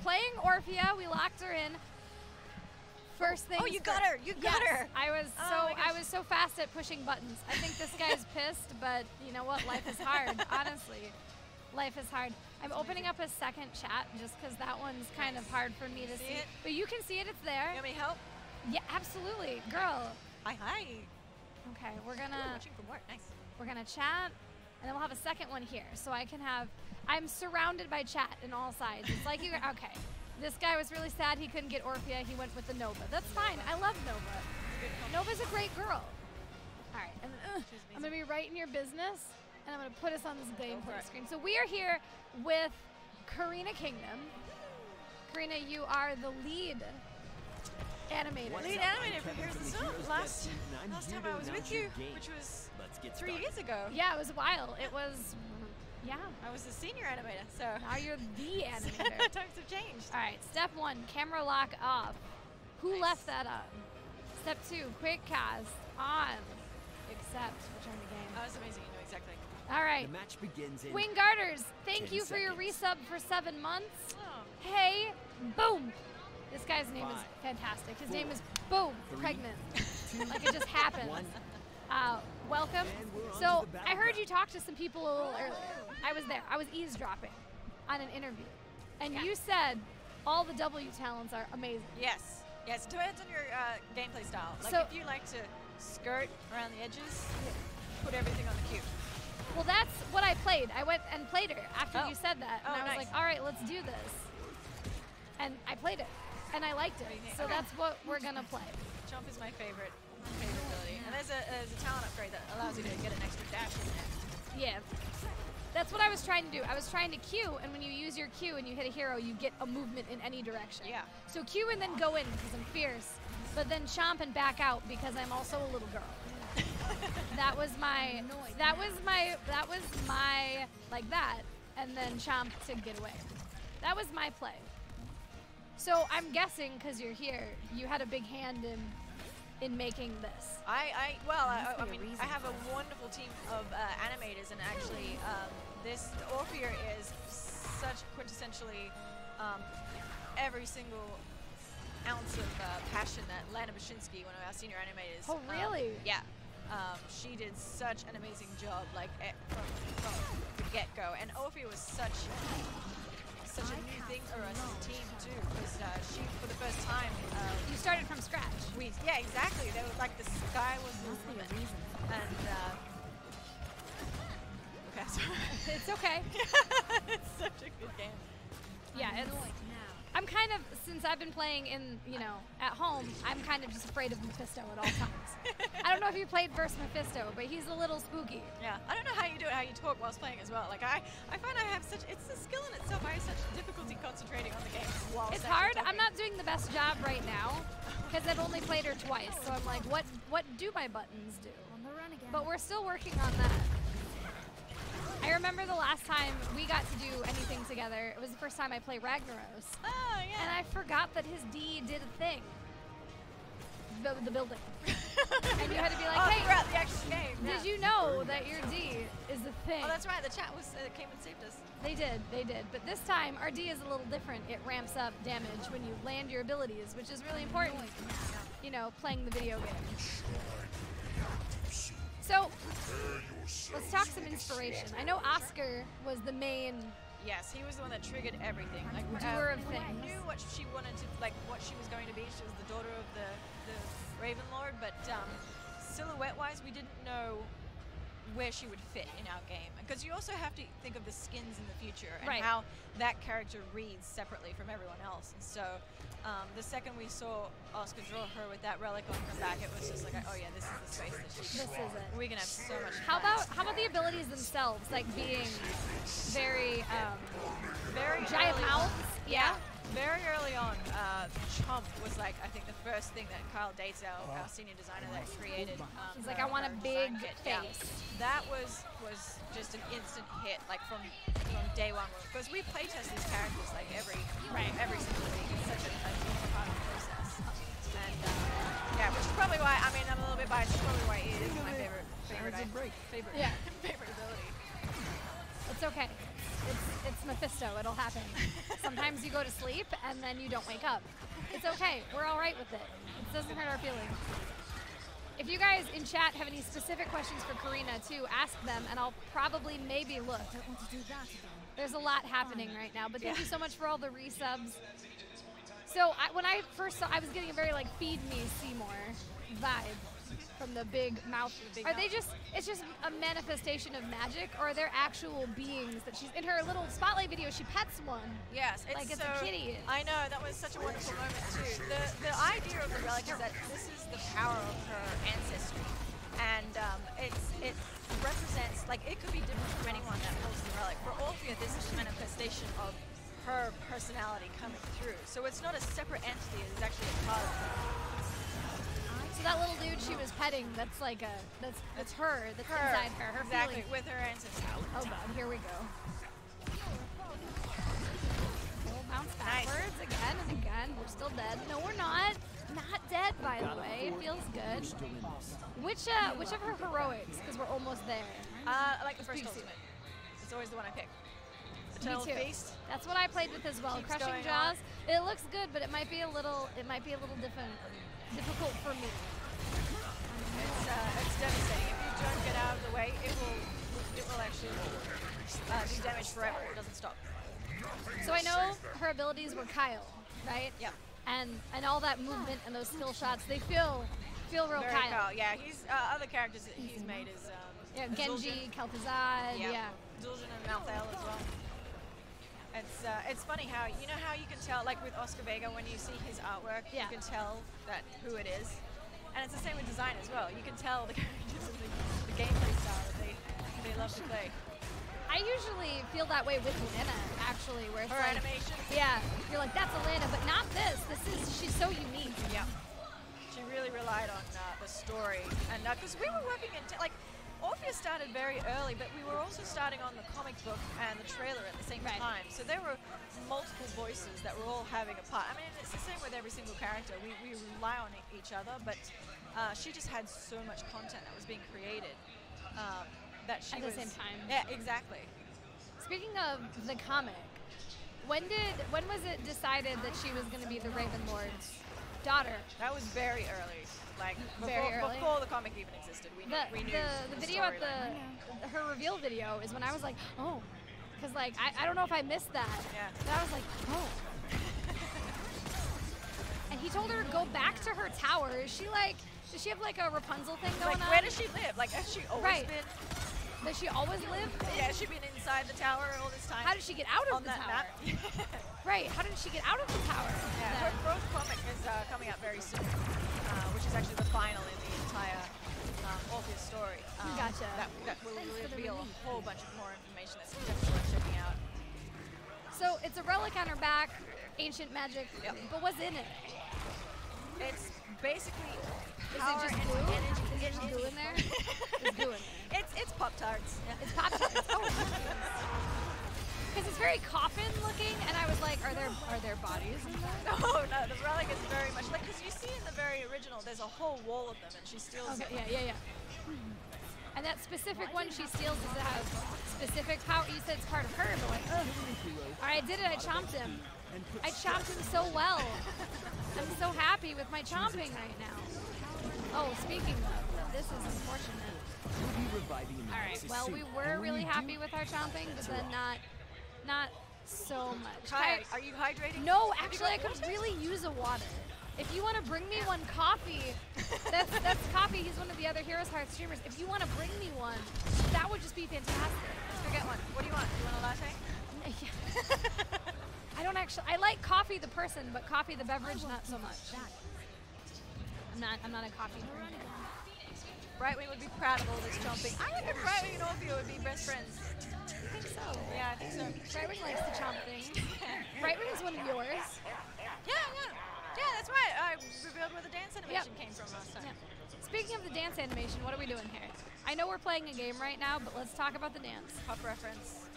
playing Orphea. We locked her in. First thing. Oh, you got her! You got her! I was so fast at pushing buttons. I think this guy's pissed, but you know what? Life is hard. Honestly, life is hard. I'm opening up a second chat just because that one's kind of hard for me to see. It? But you can see it. It's there. You want me to help? Yeah, absolutely, girl. Hi. Okay, we're gonna. Watching from work. Nice. We're gonna chat, and then we'll have a second one here, so I can have. I'm surrounded by chat in all sides. It's like you. Okay. This guy was really sad he couldn't get Orphea. He went with the Nova. That's fine. I love Nova. Nova's a great girl. All right, and then, I'm gonna be right in your business, and I'm gonna put us on this gameplay screen. So we are here with Careena Kingdom. Careena, you are the lead animator. Lead animator for Here's the Zone. Last time I was with you, which was 3 years ago. Yeah, it was a while. It was. Yeah. I was the senior animator, so. Now you're the animator. Times have changed. All right, step 1, camera lock off. Who left that on? Step 2, quick cast on. Accept, return to game. Oh, that's amazing. You know exactly. All right. The match begins in Wing Garters, thank 10 you for your seconds. resub for 7 months. Oh. Hey, boom. This guy's name is 5, fantastic. His 4, name is Boom, 3, pregnant. 2, Like it just happened. 1. Welcome. And we're on So to the I heard you battleground. talk to some people a little earlier. I was there. I was eavesdropping on an interview. And you said all the W talents are amazing. Yes. Yes. It depends on your gameplay style. Like So- if you like to skirt around the edges, put everything on the cube. Well, that's what I played. I went and played her after Oh. you said that. And Oh, I was nice. like, all right, let's do this. And I played it. And I liked it. So Okay. that's what we're going to play. Jump is my favorite ability. And there's a talent upgrade that allows you to get an extra dash in there. Yeah. That's what I was trying to do. I was trying to Q, and when you use your Q and you hit a hero, you get a movement in any direction. Yeah. So Q and then go in because I'm fierce, but then chomp and back out because I'm also a little girl. That was my like that, and then chomp to get away. That was my play. So I'm guessing because you're here, you had a big hand in making this. I mean, I have a wonderful team of animators, and actually, this Orphea is such quintessentially every single ounce of passion that Lana Bashinsky, one of our senior animators. Oh, really? Yeah. She did such an amazing job, like from the get-go, and Orphea was such a new thing for us as a team too, because she, for the first time, You started from scratch. yeah, exactly. They were like the sky was the limit, and okay, sorry. It's okay. It's such a good game. Yeah, I'm kind of, since I've been playing in, at home, I'm kind of just afraid of Mephisto at all times. I don't know if you played versus Mephisto, but he's a little spooky. Yeah, I don't know how you do it, how you talk whilst playing as well. Like I find I have it's a skill in itself. I have such difficulty concentrating on the game while It's hard. I'm not doing the best job right now because I've only played her twice. So I'm like, what do my buttons do? On the run again. But we're still working on that. I remember the last time we got to do anything together, it was the first time I played Ragnaros. Oh, yeah. And I forgot that his D did a thing. The building. And you had to be like, hey, throughout the actual game. did you know that your D is a thing? Oh, that's right. The chat was came and saved us. They did. But this time, our D is a little different. It ramps up damage when you land your abilities, which is really important, playing the video game. So, let's talk some inspiration. I know Oscar was the main... Yes, he was the one that triggered everything. Like Doer of we things. knew what she wanted to, like what she was going to be. She was the daughter of the Raven Lord, but silhouette-wise, we didn't know where she would fit in our game. Because you also have to think of the skins in the future and how that character reads separately from everyone else. And so the second we saw Oscar draw her with that relic on her back, it was just like, oh yeah, this is the space that she's This is it. We're gonna have so much How fun. about the abilities themselves, like being very very giant early mouths? on. Yeah. Very early on, Chomp was like, I think, the first thing that Kyle Dates, our senior designer, that created. He's like, I want a big face. Yeah. That was just an instant hit, like from day one. Because we playtest these characters like every single week. It's such a huge part of the process. And yeah, which is probably why, I mean, I'm a little bit biased. It's probably why it is my favorite ability. Let's It's okay. It's Mephisto. It'll happen. Sometimes you go to sleep and then you don't wake up. It's okay. We're all right with it. It doesn't hurt our feelings. If you guys in chat have any specific questions for Careena too, ask them, and I'll probably maybe look. There's a lot happening right now, but thank you so much for all the resubs. So when I first saw, I was getting a very like feed me Seymour vibe from the big mouth. Are they just, it's just a manifestation of magic, or are there actual beings that she's, in her little spotlight video, she pets one? Yes. Like it's a kitty. I know, that was such a wonderful moment too. The idea of the relic is that this is the power of her ancestry. And it represents, like it could be different from anyone that holds the relic. For Orphea, this is a manifestation of her personality coming through. So it's not a separate entity, it's actually a part of her. So that little dude she was petting, that's like a, that's her, that's inside her exactly, feeling. with her ancestry. Oh god, here we go. We'll bounce backwards again and again. We're still dead. No, we're not. Not dead, by the way. It feels good. Which of her heroics? Because we're almost there. I like the first ultimate. It's always the one I pick. Eternal Me too. Feast. That's what I played with as well. Keeps Crushing going Jaws. on. It looks good, but it might be a little difficult for me. It's devastating. If you don't get out of the way, it will actually do damage forever. It doesn't stop. So I know her abilities were Kyle, right? Yep. And all that movement and those skill shots, they feel real Very Kyle. Yeah, he's other characters that he's made is Genji, Kel'Thuzad, yeah. Zul'jin and Malthael as well. It's funny how you can tell, like with Oscar Vega, when you see his artwork, you can tell who it is, and it's the same with design as well. You can tell the characters and the gameplay style that they love to play. I usually feel that way with Lana, actually, where it's her like, animation. Yeah, you're like, that's Alana, but not this. She's so unique. Yeah. She really relied on the story, and because we were working in like. Orphea started very early, but we were also starting on the comic book and the trailer at the same time. So there were multiple voices that were all having a part. I mean, it's the same with every single character. We rely on each other, but she just had so much content that was being created that she was... At the same time. Yeah, exactly. Speaking of the comic, when was it decided that she was going to be the Raven Lord's daughter? That was very early. Like before the comic even existed, we knew the video at her reveal video is when I was like, oh, because like I don't know if I missed that. Yeah. But I was like, oh. And he told her to go back to her tower. Is she like? Does she have like a Rapunzel thing going on? Where does she live? Like has she always been? Does she always live? Yeah, she's been inside the tower all this time. How did she get out of the tower? Right. How did she get out of the tower? Yeah, her growth comic is coming out very soon, which is actually the final in the entire Orphea story. Gotcha. That will reveal a whole bunch of more information that's definitely worth checking out. So it's a relic on her back, ancient magic, but what's in it? It's basically Is it just glue? Energy. Is there just glue in there? There's glue in there. It's Pop-Tarts. Yeah. It's Pop-Tarts. Oh, because it's very coffin looking, and I was like, are there bodies in there? No, the relic is very much like, because you see in the very original, there's a whole wall of them, and she steals them. Yeah. And that specific one she steals, does it have specific power? You said it's part of her, but like, ugh. All right, I did it. I chomped him. I chomped him so well. I'm so happy with my chomping right now. Oh, speaking of, this is unfortunate. All right, well, we were really happy with our chomping, but then not so much. Are you hydrating? No, actually, I could really use a water. If you want to bring me one coffee, that's Coffee. He's one of the other Heroes Hearth streamers. If you want to bring me one, that would just be fantastic. Let's go get one. What do you want? Do you want a latte? I don't actually. I like coffee the person, but coffee the beverage not so much. I'm not a coffee drinker. Brightwing would be proud of all this chomping. I reckon Brightwing and Orphea would be best friends. I think so. Yeah, I think so. Brightwing likes to chomp things. Brightwing is one of yours. Yeah, that's right. I revealed where the dance animation came from last time. Yeah. Speaking of the dance animation, what are we doing here? I know we're playing a game right now, but let's talk about the dance. Pop reference.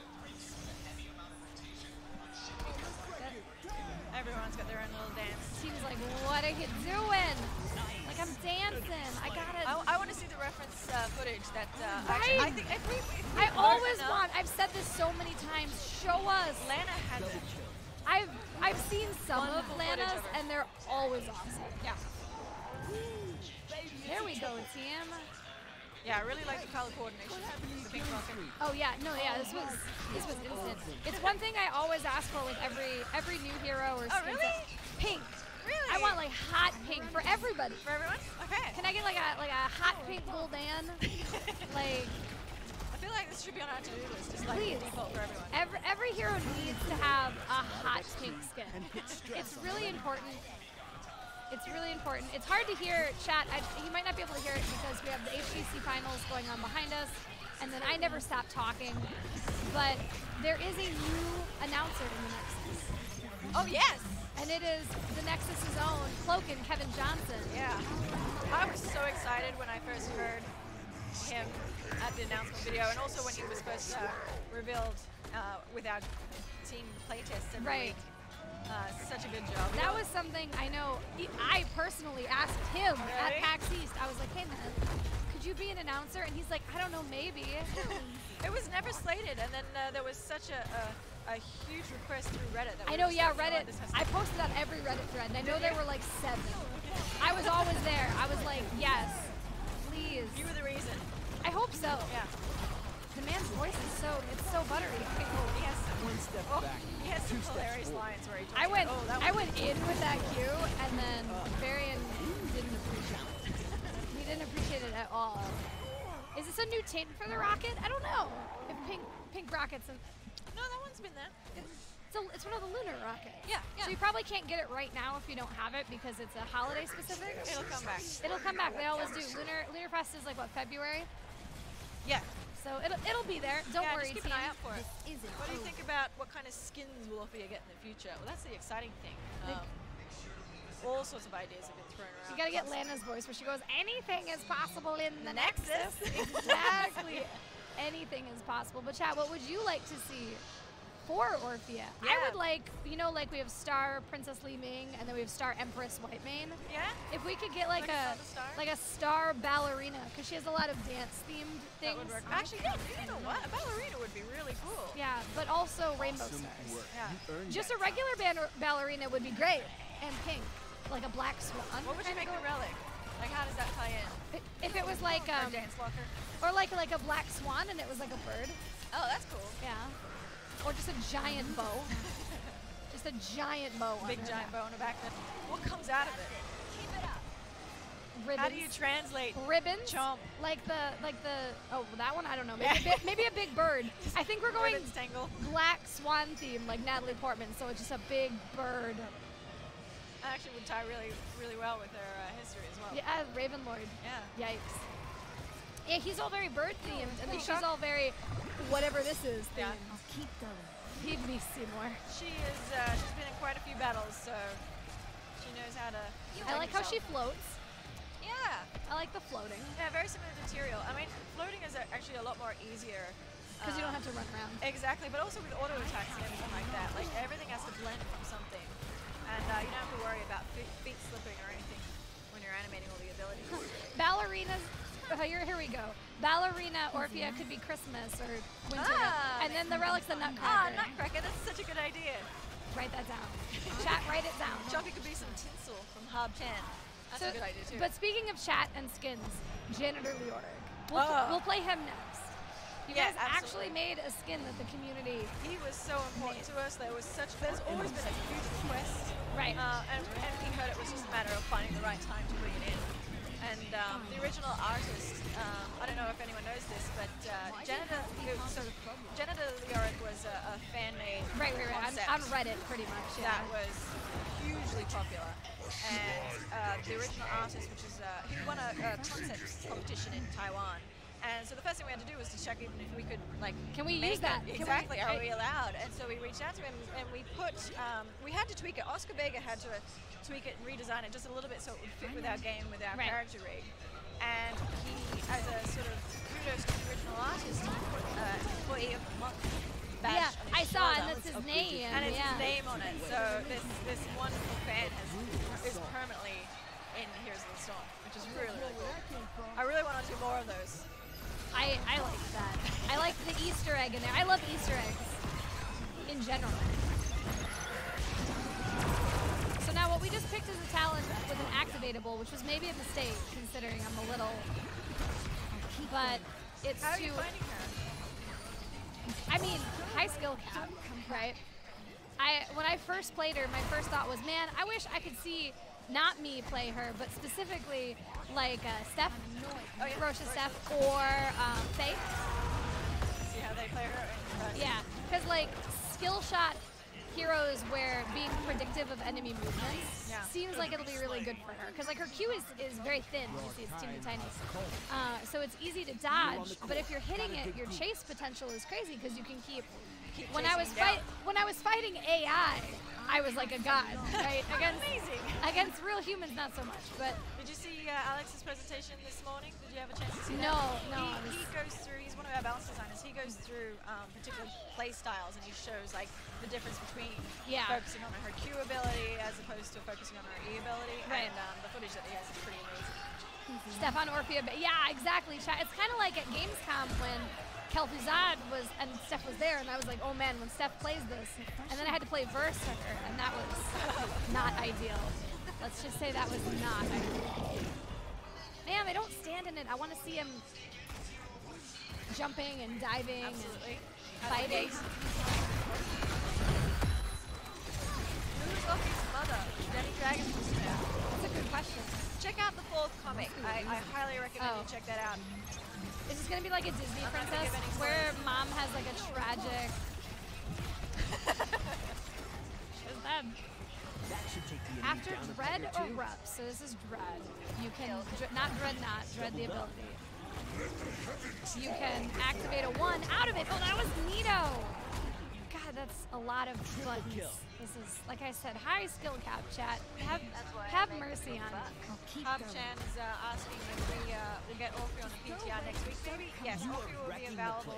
Everyone's got their own little dance. Team's like, what are you doing? Like I'm dancing. I gotta. I want to see the reference footage that Right? I think if we I learn always enough- want. I've said this so many times. Show us. Lana has it. I've seen some of Wonderful footage Lana's of her. and they're always awesome. Yeah. There we go, team. Yeah, I really like the color coordination. The pink rocket. Oh yeah, no, yeah, this was instant. It's one thing I always ask for with every new hero or Oh, skin really? set. Pink. Really? I want like hot pink for everybody. For everyone? Okay. Can I get like a hot pink Gul'dan? Like I feel like this should be on our to-do list, just like Please. the default for everyone. every hero needs to have a hot pink skin. It's really important. It's really important. It's hard to hear chat. You might not be able to hear it because we have the HGC finals going on behind us, and then I never stop talking. But there is a new announcer in the Nexus, Oh, yes! and it is the Nexus's own Cloakin' Kevin Johnson. Yeah. I was so excited when I first heard him at the announcement video, and also when he was first revealed with our team playtests every Right. week. Such a good job. That was something I know. I personally asked him at Really? PAX East. I was like, "Hey man, could you be an announcer?" And he's like, "I don't know, maybe." It was never slated, and then there was such a huge request through Reddit. That I we know, were yeah, just like, you know Reddit. what, this has to I posted on every Reddit thread, and I know there were like 7. I was always there. I was like, yes, please. You were the reason. I hope so. Yeah. The man's voice is it's so buttery. Okay, Oh, he has some, One step back, he has some 2 steps hilarious forward. lines where he talks I went about, oh, that I one. went in with that cue, and then Varian didn't appreciate it. He didn't appreciate it at all. Is this a new tint for the rocket? I don't know. If pink rockets and No, that one's been there. it's one of the lunar rockets. Yeah, yeah. So you probably can't get it right now if you don't have it because it's a holiday specific. It'll come back. It'll come back. They always do. Lunar Fest is like what, February? Yeah. So it'll be there. Don't Yeah, worry, just keep team. an eye out for it. This isn't What do you over. think about what kind of skins will Orphea get in the future? Well, that's the exciting thing. All sorts of ideas have been thrown around. You gotta get Lana's voice where she goes, "Anything is possible in the Nexus." Exactly. Anything is possible. But chat, what would you like to see for Orphea? I Yeah. would like, like we have Star Princess Li Ming, and then we have Star Empress Whitemane. Yeah? If we could get like Like a Star? like a star ballerina, because she has a lot of dance themed things. That would work. Actually, yeah, you know what? A ballerina would be really cool. Yeah, but also rainbow Awesome stars. work. Yeah. You earned Just that. a regular ballerina would be great, and pink, like a black swan. What would you kinda make the go- relic? Like, how does that tie in? If it was like Or dance locker? or like a black swan and it was like a bird. Oh, that's cool. Yeah. Or just a giant bow. Just a giant bow. on Big her giant neck. bow in the back. What comes out of it? Ribbons. How do you translate ribbons? chomp? Like the oh, that one I don't know. Maybe a big bird. I think we're going Ribbons tangle? black swan theme like Natalie Portman, so it's just a big bird. That actually would tie really, really well with their history as well. Yeah, Ravenlord. Yeah. Yikes. Yeah, he's all very bird themed, and then Peacock. she's all very whatever this is themed. Yeah. Keep going. He'd be Seymour. She's been in quite a few battles, so she knows how to. I like how she herself. floats. Yeah. I like the floating Yeah, very similar material. I mean, floating is actually a lot more easier. because you don't have to run around. Exactly, but also with auto attacks and everything like that. Like everything has to blend from something, and you don't have to worry about feet slipping or anything when you're animating all the abilities. Ballerinas. Here we go. Ballerina Orphea could be Christmas or winter, Ah, and then the relic's the Ah, Nutcracker. Nutcracker, that's such a good idea. Write that down. Chat, write it down. Choppy could be some tinsel from Hob Chan. That's a good idea too. But speaking of chat and skins, Janitor Leoric. Oh. We'll play him next. You Yeah, guys actually absolutely. made a skin that the community. He was so important to us. There's always been a huge request. Right. And we heard it was just a matter of finding the right time to bring it in. And the original artist, I don't know if anyone knows this, but Janitor Leoric was a fan-made Right. concept On Reddit, pretty much. Yeah. that was hugely popular. And the original artist, which is he won a concept competition in Taiwan. And so the first thing we had to do was to check even if we could Can we make use that? it. Can Exactly. we- Are we allowed? And so we reached out to him and we put we had to tweak it. Oscar Vega had to tweak it and redesign it just a little bit so it would fit with our game, with our Right. character rig. And he, as a sort of kudos to the original artist, he put employee of the month badge Yeah, on his I saw, and shoulder. that's his name. And it's yeah. his name on it. So this wonderful fan is permanently in Heroes of the Storm, which is really, really cool. I really want to do more of those. I like that. I like the Easter egg in there. I love Easter eggs in general. So now what we just picked as a talent with an activatable, which was maybe a mistake considering I'm a little, but it's How are you finding her? I mean, high skill cap, right? When I first played her, my first thought was, man, I wish I could see not me play her, but specifically like Steph, Ferocious Steph, or Faye. See how they play her? Yeah, because like skill shot heroes where being predictive of enemy movements seems like it'll be really good for her. Because like her Q is very thin, you see it's teeny tiny. So it's easy to dodge, but if you're hitting it, your chase potential is crazy because you can keep when I was fighting AI, I was like a god, right? Against real humans, not so much. But did you see Alex's presentation this morning? Did you have a chance to see no, that? No. He goes through. He's one of our balance designers. He goes through particular play styles, and he shows like the difference between focusing on her Q ability as opposed to focusing on her E ability. Right. And the footage that he has is pretty amazing. Steph on Orphea, but yeah, exactly. It's kind of like at Gamescom when Kel'Thuzad was and Steph was there, and I was like, oh man, when Steph plays this, and then I had to play verse to her, and that was not ideal. Let's just say that was not ideal. Man, they don't stand in it. I want to see him jumping and diving and fighting. Who's Orphea's mother? Jenny Dragon was there. That's a good question. Check out the 4th comic. I highly recommend you check that out. Is this gonna be like a Disney princess where mom has like a tragic? Is that after Dread or Rup? So this is Dread. You can not Dreadnought, Dread the ability. You can activate a 1 out of it. Oh, that was neato. God, that's a lot of buttons. This is, like I said, high skill cap, chat. Have mercy on me. Chan is asking if we will get Orphea on the PTR next week. Maybe, yes, Orphea will be available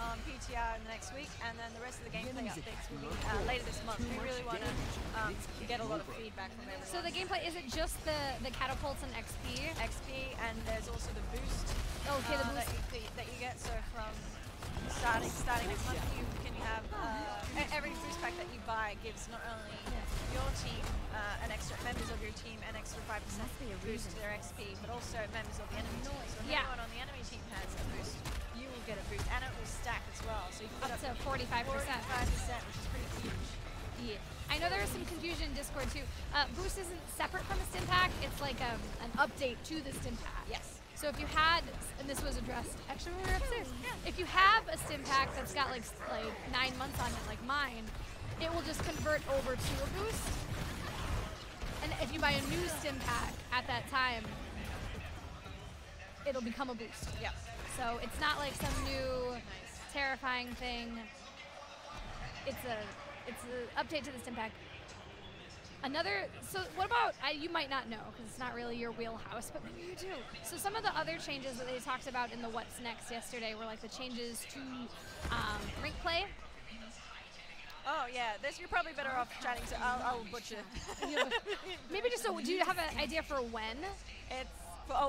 on PTR in the next week, and then the rest of the gameplay updates will be later this month. We really want to get a lot of feedback from everyone. So the gameplay, is it just the catapults and XP? XP, and there's also the boost. Okay, the boost. That you get, so from starting next month, you can have every boost pack that you buy gives not only your team members of your team an extra 5% boost to their XP, but also members of the enemy team. So if anyone on the enemy team has a boost, you will get a boost, and it will stack as well. So you can up to 45%. 45%, which is pretty huge. Yeah. I know there is some confusion in Discord too. Boost isn't separate from a stim pack. It's like an update to the stim pack. Yes. So if you had, and this was addressed actually when we were upstairs, if you have a stim pack that's got like 9 months on it, like mine, it will just convert over to a boost. And if you buy a new stim pack at that time, it'll become a boost. Yeah. So it's not like some new terrifying thing. It's an update to the stim pack. So what about, you might not know because it's not really your wheelhouse, but maybe you do. So some of the other changes that they talked about in the What's Next yesterday were like the changes to rink play. Oh yeah, you're probably better off chatting, so I'll butcher. Maybe just so, do you have an idea for when?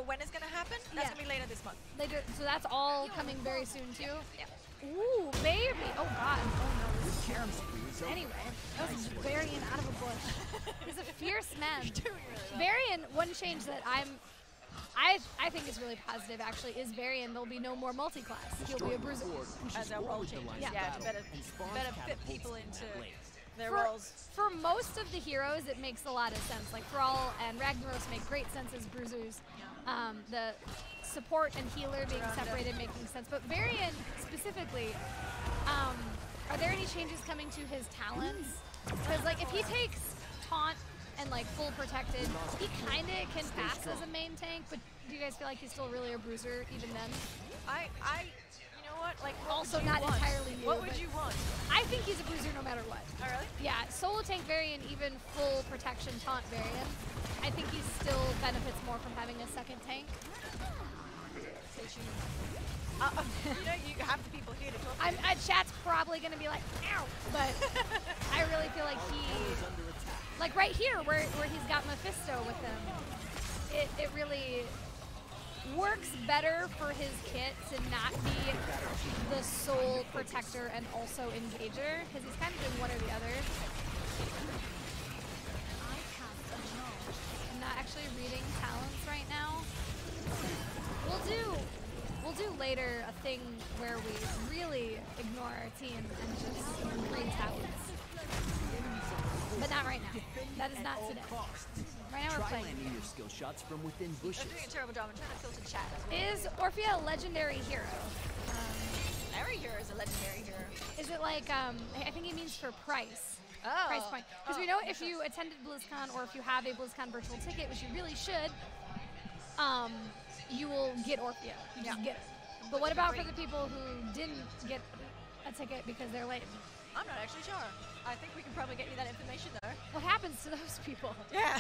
When it's gonna happen? That's gonna be later this month. Later, so that's all coming very soon too? Yeah. Ooh, baby. Oh god. Oh no, this is terrible. Anyway, that was Varian out of a bush. He's a fierce man. Varian, one change that I think is really positive actually is Varian. There'll be no more multi-class. He'll be a bruiser. As our role changes. Yeah, to better fit people into their roles. For most of the heroes, it makes a lot of sense. Like Thrall and Ragnaros make great sense as bruisers. The support and healer being separated making sense. But Varian specifically, are there any changes coming to his talents? Because like if he takes taunt and like full protected, he kind of can pass as a main tank, but do you guys feel like he's still really a bruiser even then? You know what? Like, also not entirely new. What would you want? I think he's a bruiser no matter what. Oh, really? Yeah, solo tank Varian, even full protection taunt Varian. I think he still benefits more from having a second tank. You have the people here to talk to. Chat's probably going to be like, ow, but I really feel like like right here where he's got Mephisto with him. it really works better for his kit to not be the sole protector and also engager, because he's kind of doing one or the other. I'm not actually reading talents right now. We'll do later a thing where we really ignore our team and just read talents. But not right now. That is not today. Right now we're playing. Landing your skill shots from within bushes. I'm doing a terrible job. I'm trying to filter chat as well. Is Orphea a legendary hero? Every hero is a legendary hero. Is it like, I think he means for price. Oh. Price point. Because we know if you attended BlizzCon or if you have a BlizzCon virtual ticket, which you really should, you will get Orphea. You just get it. But what about for the people who didn't get a ticket because they're late? I'm not actually sure. I think we can probably get you that information though. What happens to those people? Yeah.